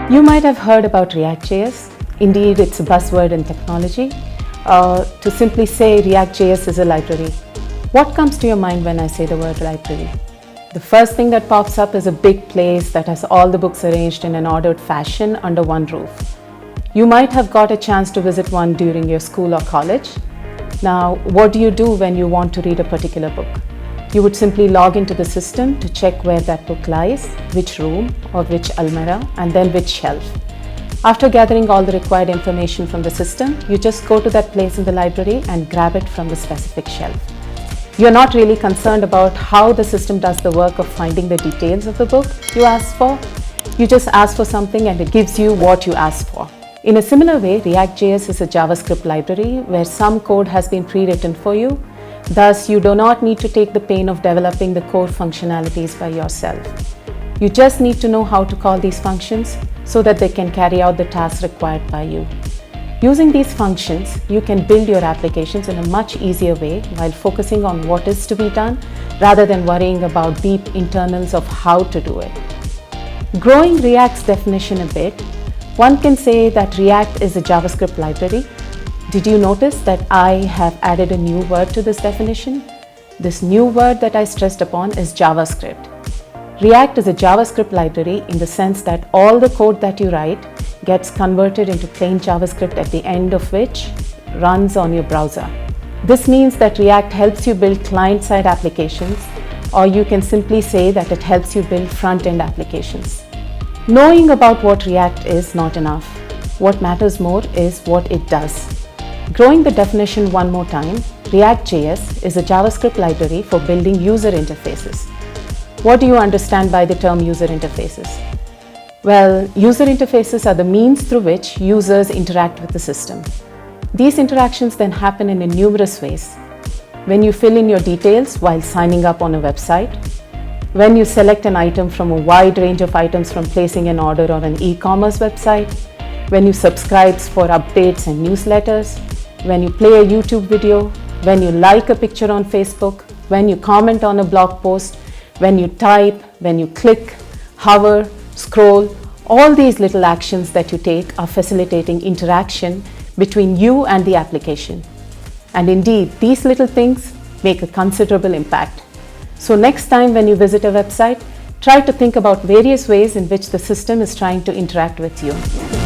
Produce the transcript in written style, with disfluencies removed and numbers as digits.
You might have heard about ReactJS. Indeed, it's a buzzword in technology. To simply say ReactJS is a library. What comes to your mind when I say the word library? The first thing that pops up is a big place that has all the books arranged in an ordered fashion under one roof. You might have got a chance to visit one during your school or college. Now, what do you do when you want to read a particular book? You would simply log into the system to check where that book lies, which room or which almirah, and then which shelf. After gathering all the required information from the system, you just go to that place in the library and grab it from the specific shelf. You're not really concerned about how the system does the work of finding the details of the book you asked for. You just ask for something and it gives you what you asked for. In a similar way, ReactJS is a JavaScript library where some code has been pre-written for you. Thus, you do not need to take the pain of developing the core functionalities by yourself. You just need to know how to call these functions so that they can carry out the tasks required by you. Using these functions, you can build your applications in a much easier way while focusing on what is to be done rather than worrying about deep internals of how to do it. Growing React's definition a bit, one can say that React is a JavaScript library. Did you notice that I have added a new word to this definition? This new word that I stressed upon is JavaScript. React is a JavaScript library in the sense that all the code that you write gets converted into plain JavaScript at the end of which runs on your browser. This means that React helps you build client-side applications, or you can simply say that it helps you build front-end applications. Knowing about what React is not enough. What matters more is what it does. Growing the definition one more time, ReactJS is a JavaScript library for building user interfaces. What do you understand by the term user interfaces? Well, user interfaces are the means through which users interact with the system. These interactions then happen in numerous ways. When you fill in your details while signing up on a website, when you select an item from a wide range of items from placing an order on an e-commerce website, when you subscribe for updates and newsletters, when you play a YouTube video, when you like a picture on Facebook, when you comment on a blog post, when you type, when you click, hover, scroll, all these little actions that you take are facilitating interaction between you and the application. And indeed, these little things make a considerable impact. So next time when you visit a website, try to think about various ways in which the system is trying to interact with you.